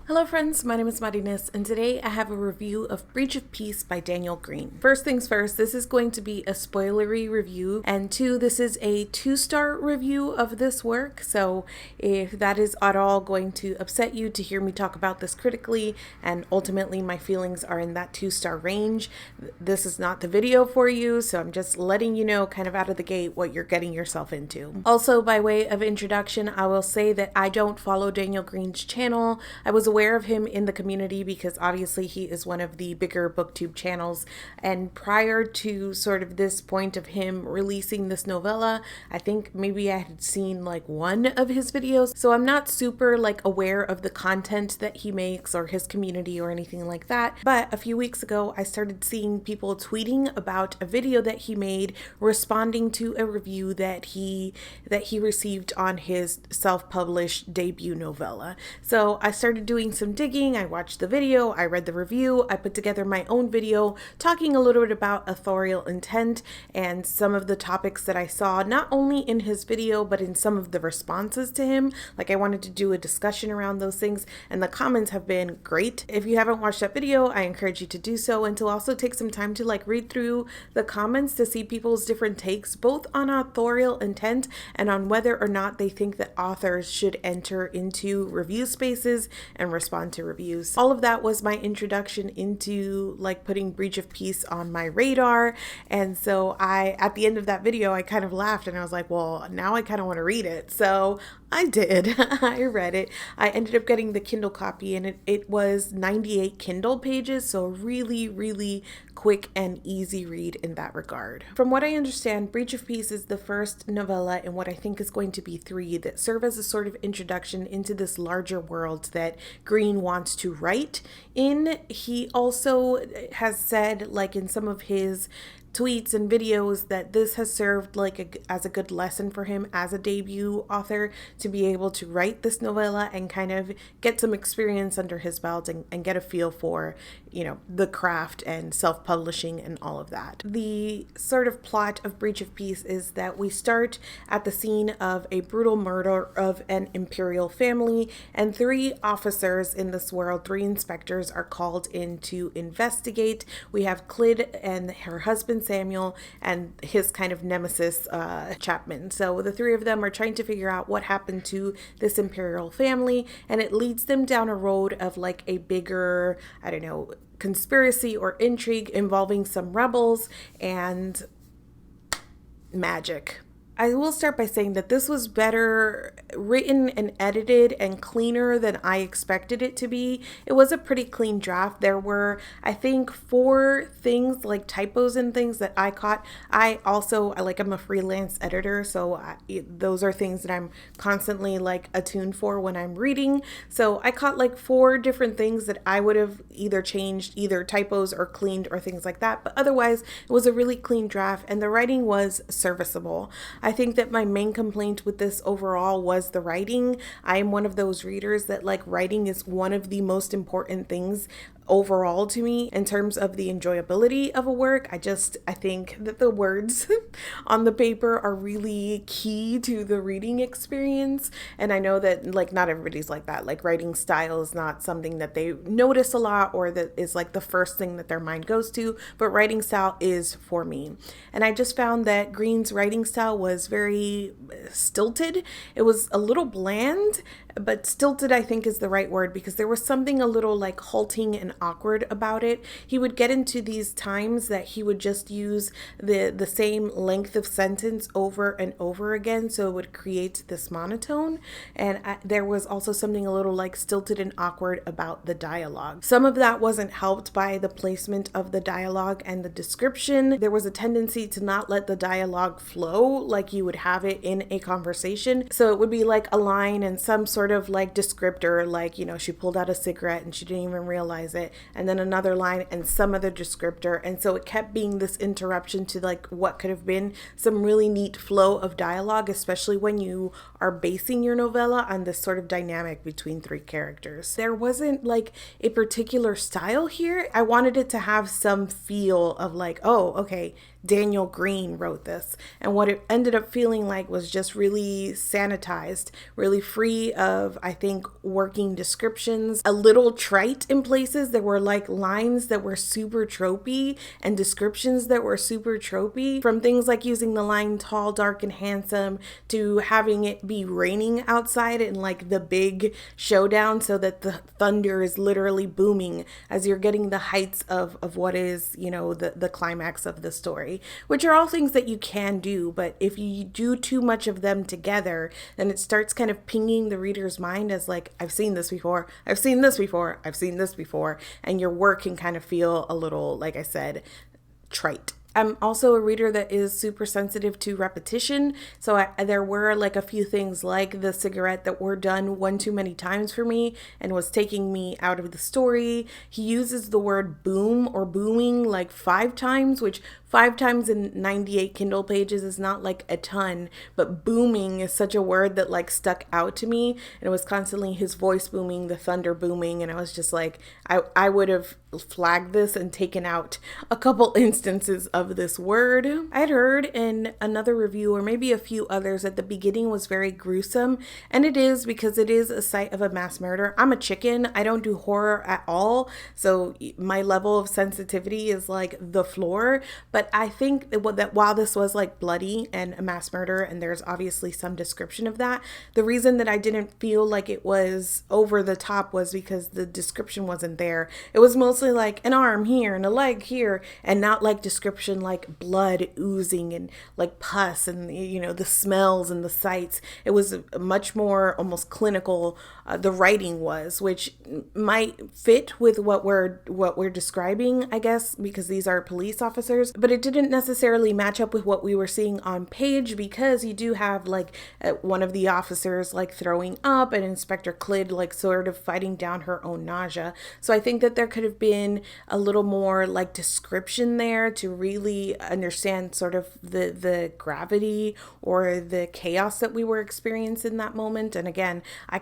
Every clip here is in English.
Hello friends, my name is Marinés, and today I have a review of Breach of Peace by Daniel Greene. First things first, this is going to be a spoilery review, and two, this is a 2-star review of this work, so if that is at all going to upset you to hear me talk about this critically, and ultimately my feelings are in that 2-star range, this is not the video for you, so I'm just letting you know kind of out of the gate what you're getting yourself into. Also, by way of introduction, I will say that I don't follow Daniel Greene's channel. I was aware of him in the community because obviously he is one of the bigger booktube channels, and prior to sort of this point of him releasing this novella, I think maybe I had seen like one of his videos, so I'm not super like aware of the content that he makes or his community or anything like that. But a few weeks ago I started seeing people tweeting about a video that he made responding to a review that he received on his self-published debut novella. So I started doing some digging. I watched the video, I read the review, I put together my own video talking a little bit about authorial intent and some of the topics that I saw not only in his video but in some of the responses to him. Like, I wanted to do a discussion around those things, and the comments have been great. If you haven't watched that video, I encourage you to do so, and to also take some time to like read through the comments to see people's different takes both on authorial intent and on whether or not they think that authors should enter into review spaces and respond to reviews. All of that was my introduction into like putting Breach of Peace on my radar. And so at the end of that video, I kind of laughed and I was like, well, now I kind of want to read it. So I did. I read it. I ended up getting the Kindle copy, and it was 98 Kindle pages, so really quick and easy read in that regard. From what I understand, Breach of Peace is the first novella in what I think is going to be 3 that serve as a sort of introduction into this larger world that Greene wants to write in. He also has said, like in some of his tweets and videos, that this has served like as a good lesson for him as a debut author to be able to write this novella and kind of get some experience under his belt and get a feel for, you know, the craft and self-publishing and all of that. The sort of plot of Breach of Peace is that we start at the scene of a brutal murder of an imperial family, and 3 officers in this world, 3 inspectors, are called in to investigate. We have Clid and her husband Samuel and his kind of nemesis Chapman. So the 3 of them are trying to figure out what happened to this imperial family, and it leads them down a road of like a bigger, I don't know, conspiracy or intrigue involving some rebels and magic. I will start by saying that this was better written and edited and cleaner than I expected it to be. It was a pretty clean draft. There were, I think, 4 things like typos and things that I caught. I'm a freelance editor, so those are things that I'm constantly like attuned for when I'm reading. So I caught like 4 different things that I would have either changed, either typos or cleaned or things like that. But otherwise, it was a really clean draft and the writing was serviceable. I think that my main complaint with this overall was the writing. I am one of those readers that like writing is one of the most important things overall to me in terms of the enjoyability of a work. I think that the words on the paper are really key to the reading experience, and I know that like not everybody's like that. Like, writing style is not something that they notice a lot or that is like the first thing that their mind goes to, but writing style is for me. And I just found that Greene's writing style was very stilted. It was a little bland, but stilted I think is the right word, because there was something a little like halting and awkward about it. He would get into these times that he would just use the same length of sentence over and over again, so it would create this monotone. And there was also something a little like stilted and awkward about the dialogue. Some of that wasn't helped by the placement of the dialogue and the description. There was a tendency to not let the dialogue flow like you would have it in a conversation. So it would be like a line and some sort of like descriptor, like, you know, she pulled out a cigarette and she didn't even realize it, it, and then another line and some other descriptor. And so it kept being this interruption to like what could have been some really neat flow of dialogue, especially when you are basing your novella on this sort of dynamic between three characters. There wasn't like a particular style here. I wanted it to have some feel of like, oh, okay, Daniel Greene wrote this. And what it ended up feeling like was just really sanitized, really free of, I think, working descriptions, a little trite in places. There were like lines that were super tropey and descriptions that were super tropey, from things like using the line tall, dark, and handsome to having it be raining outside and like the big showdown so that the thunder is literally booming as you're getting the heights of what is, you know, the climax of the story. Which are all things that you can do, but if you do too much of them together, then it starts kind of pinging the reader's mind as like, I've seen this before, I've seen this before, I've seen this before, and your work can kind of feel a little, like I said, trite. I'm also a reader that is super sensitive to repetition. So there were like a few things like the cigarette that were done one too many times for me and was taking me out of the story. He uses the word boom or booming like 5 times, which 5 times in 98 Kindle pages is not like a ton, but booming is such a word that like stuck out to me. And it was constantly his voice booming, the thunder booming. And I was just like, I would have flagged this and taken out a couple instances of this word. I had heard in another review, or maybe a few others, that the beginning was very gruesome. And it is, because it is a site of a mass murder. I'm a chicken. I don't do horror at all. So my level of sensitivity is like the floor. But I think that while this was like bloody and a mass murder, and there's obviously some description of that, the reason that I didn't feel like it was over the top was because the description wasn't there. It was mostly like an arm here and a leg here, and not like description like blood oozing and like pus and, you know, the smells and the sights. It was much more almost clinical. The writing was, which might fit with what we're describing, I guess, because these are police officers, but it didn't necessarily match up with what we were seeing on page, because you do have like one of the officers like throwing up and Inspector Clyd like sort of fighting down her own nausea. So I think that there could have been a little more like description there to really understand sort of the gravity or the chaos that we were experiencing in that moment. And again, I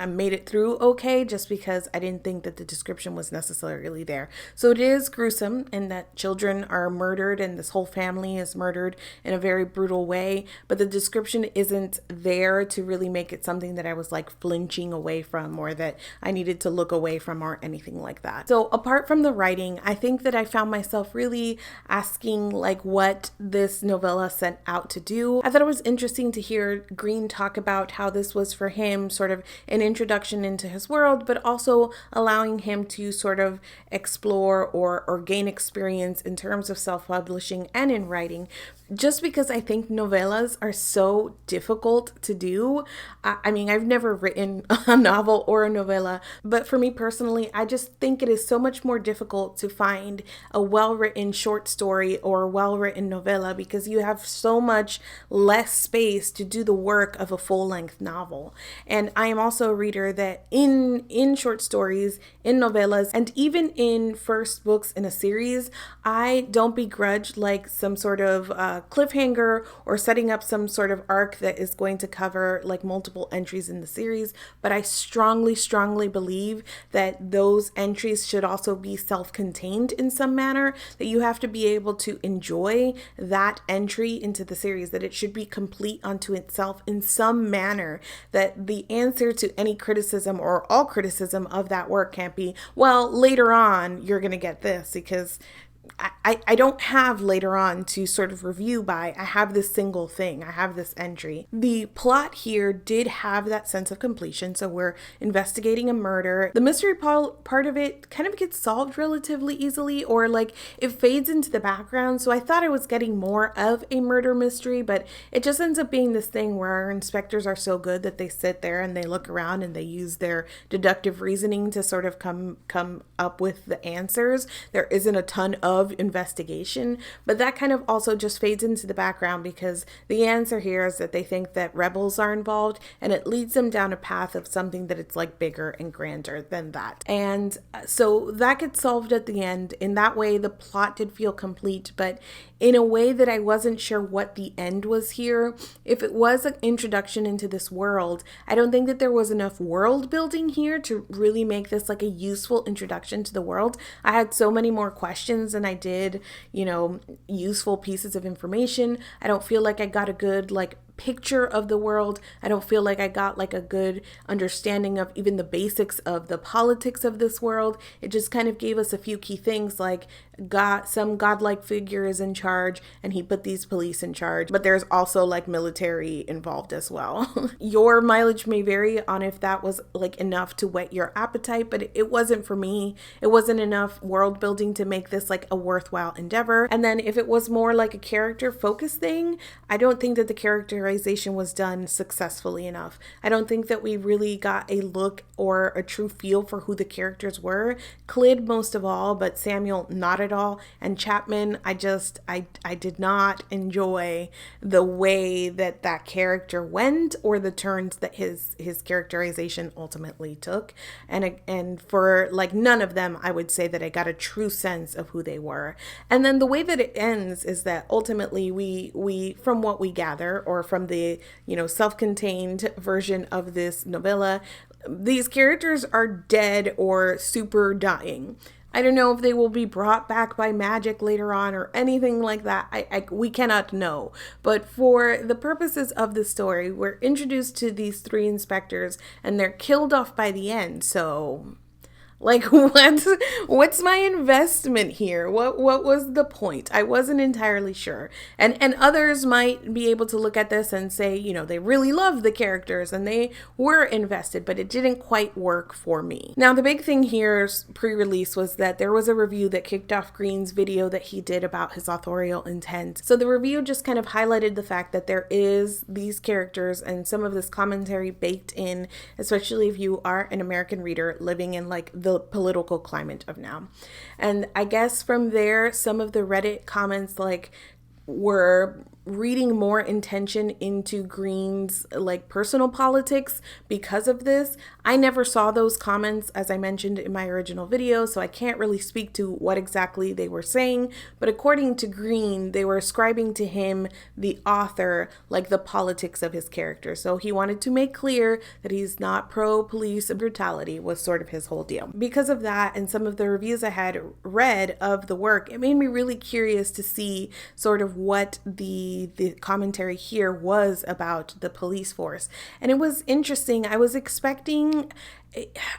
made it through okay, just because I didn't think that the description was necessarily there. So it is gruesome in that children are murdered and this whole family is murdered in a very brutal way, but the description isn't there to really make it something that I was like flinching away from, or that I needed to look away from, or anything like that. So apart from the writing, I think that I found myself really asking like what this novella set out to do. I thought it was interesting to hear Greene talk about how this was for him sort of an introduction into his world, but also allowing him to sort of explore or gain experience in terms of self-publishing and in writing. Just because I think novellas are so difficult to do. I mean, I've never written a novel or a novella, but for me personally, I just think it is so much more difficult to find a well-written short story or a well-written novella, because you have so much less space to do the work of a full-length novel. And I am also a reader that in short stories, in novellas, and even in first books in a series, I don't begrudge like some sort of cliffhanger or setting up some sort of arc that is going to cover like multiple entries in the series. But I strongly believe that those entries should also be self-contained in some manner, that you have to be able to enjoy that entry into the series, that it should be complete unto itself in some manner, that the answer to any criticism or all criticism of that work can't be, well, later on you're going to get this, because I don't have later on to sort of review by. I have this single thing. I have this entry. The plot here did have that sense of completion. So we're investigating a murder. The mystery part of it kind of gets solved relatively easily, or like it fades into the background. So I thought I was getting more of a murder mystery, but it just ends up being this thing where our inspectors are so good that they sit there and they look around and they use their deductive reasoning to sort of come up with the answers. There isn't a ton of of investigation, but that kind of also just fades into the background because the answer here is that they think that rebels are involved, and it leads them down a path of something that it's like bigger and grander than that. And so that gets solved at the end. In that way, the plot did feel complete, but in a way that I wasn't sure what the end was here. If it was an introduction into this world, I don't think that there was enough world building here to really make this like a useful introduction to the world. I had so many more questions than I did, useful pieces of information. I don't feel like I got a good picture of the world. I don't feel like I got a good understanding of even the basics of the politics of this world. It just kind of gave us a few key things like some godlike figure is in charge and he put these police in charge, but there's also military involved as well. Your mileage may vary on if that was enough to whet your appetite, but it wasn't for me. It wasn't enough world building to make this a worthwhile endeavor. And then if it was more like a character focus thing, I don't think that the characterization was done successfully enough. I don't think that we really got a look or a true feel for who the characters were. Clyd most of all, but Samuel not at all. And Chapman, I did not enjoy the way that character went or the turns that his characterization ultimately took. And for none of them, I would say that I got a true sense of who they were. And then the way that it ends is that ultimately we from what we gather, or from the self-contained version of this novella, these characters are dead or super dying. I don't know if they will be brought back by magic later on or anything like that. We cannot know. But for the purposes of the story, we're introduced to these three inspectors and they're killed off by the end. So what's my investment here? What was the point? I wasn't entirely sure. And others might be able to look at this and say, they really love the characters and they were invested, but it didn't quite work for me. Now, the big thing here pre-release was that there was a review that kicked off Greene's video that he did about his authorial intent. So the review just kind of highlighted the fact that there is these characters and some of this commentary baked in, especially if you are an American reader living in the political climate of now. And I guess from there, some of the Reddit comments were reading more intention into Greene's personal politics because of this. I never saw those comments, as I mentioned in my original video, so I can't really speak to what exactly they were saying, but according to Greene, they were ascribing to him, the author, the politics of his character. So he wanted to make clear that he's not pro-police brutality, was sort of his whole deal. Because of that, and some of the reviews I had read of the work, it made me really curious to see sort of what the commentary here was about the police force. And it was interesting. I was expecting,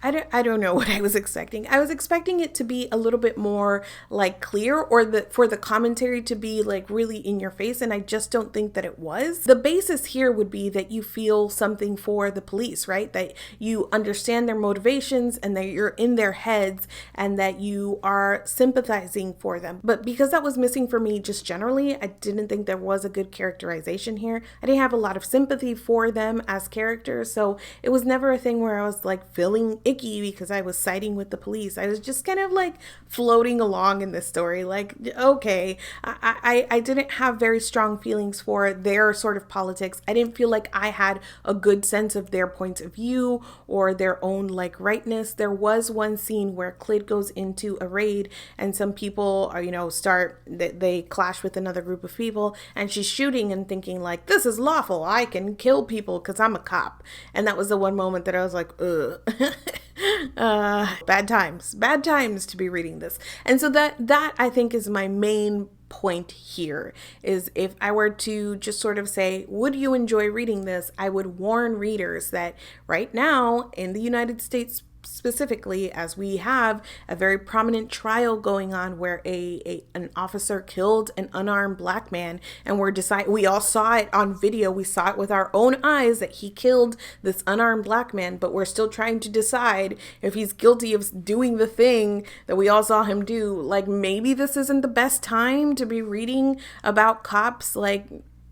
I don't know what I was expecting. I was expecting it to be a little bit more clear, or for the commentary to be really in your face, and I just don't think that it was. The basis here would be that you feel something for the police, right? That you understand their motivations and that you're in their heads and that you are sympathizing for them. But because that was missing for me just generally, I didn't think there was a good characterization here. I didn't have a lot of sympathy for them as characters, so it was never a thing where I was feeling icky because I was siding with the police. I was just kind of floating along in this story. Okay, I didn't have very strong feelings for their sort of politics. I didn't feel like I had a good sense of their points of view or their own rightness. There was one scene where Clyd goes into a raid and some people are, they clash with another group of people and she's shooting and thinking this is lawful. I can kill people because I'm a cop. And that was the one moment that I was ugh. Bad times to be reading this. And so that I think is my main point here, is if I were to just sort of say, would you enjoy reading this? I would warn readers that right now in the United States specifically, as we have a very prominent trial going on where an officer killed an unarmed black man, and we all saw it on video, we saw it with our own eyes that he killed this unarmed black man, but we're still trying to decide if he's guilty of doing the thing that we all saw him do. Maybe this isn't the best time to be reading about cops.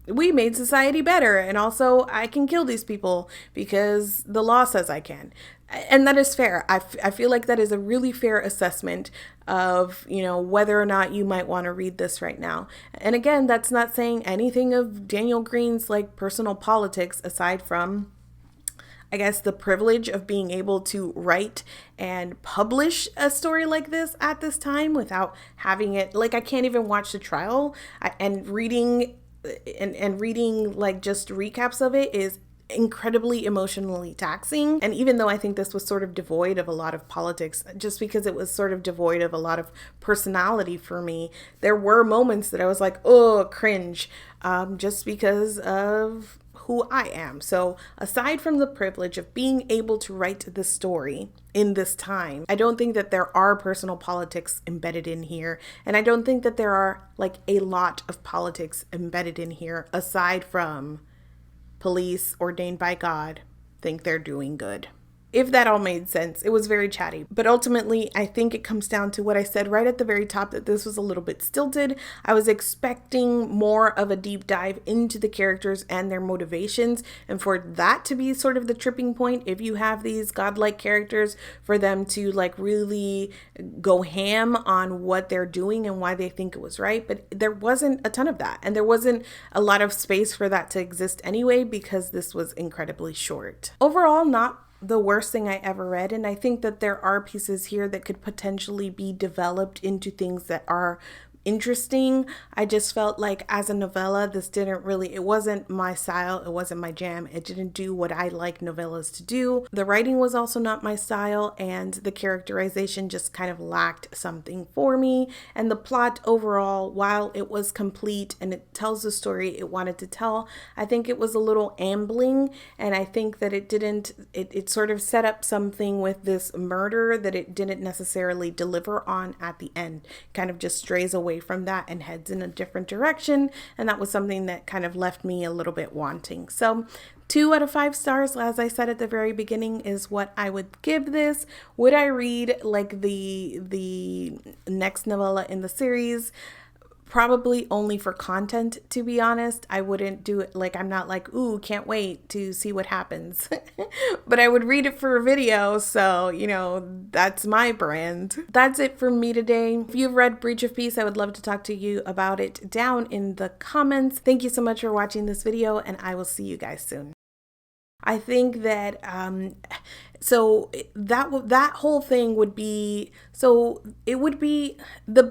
We made society better, and also I can kill these people because the law says I can. And that is fair. I feel like that is a really fair assessment of, whether or not you might want to read this right now. And again, that's not saying anything of Daniel Greene's like personal politics aside from, I guess, the privilege of being able to write and publish a story like this at this time without having it, like, I can't even watch the trial, and reading like just recaps of it is incredibly emotionally taxing. And even though I think this was sort of devoid of a lot of politics, just because it was sort of devoid of a lot of personality for me, there were moments that I was like, oh, cringe, just because of who I am. So aside from the privilege of being able to write this story in this time, I don't think that there are personal politics embedded in here. And I don't think that there are like a lot of politics embedded in here aside from police ordained by God think they're doing good. If that all made sense, it was very chatty. But ultimately, I think it comes down to what I said right at the very top, that this was a little bit stilted. I was expecting more of a deep dive into the characters and their motivations. And for that to be sort of the tripping point, if you have these godlike characters, for them to like really go ham on what they're doing and why they think it was right. But there wasn't a ton of that. And there wasn't a lot of space for that to exist anyway, because this was incredibly short. Overall, not the worst thing I ever read. And I think that there are pieces here that could potentially be developed into things that are interesting. I just felt like as a novella, this didn't really, it wasn't my style. It wasn't my jam. It didn't do what I like novellas to do. The writing was also not my style, and the characterization just kind of lacked something for me. And the plot overall, while it was complete and it tells the story it wanted to tell, I think it was a little ambling. And I think that it sort of set up something with this murder that it didn't necessarily deliver on at the end. Kind of just strays away from that and heads in a different direction. And that was something that kind of left me a little bit wanting. So 2 out of 5 stars, as I said at the very beginning, is what I would give this. Would I read like the next novella in the series? Probably only for content, to be honest. I wouldn't do it like, I'm not like, ooh, can't wait to see what happens. But I would read it for a video, so, that's my brand. That's it for me today. If you've read Breach of Peace, I would love to talk to you about it down in the comments. Thank you so much for watching this video, and I will see you guys soon. I think that so that whole thing would be, so it would be the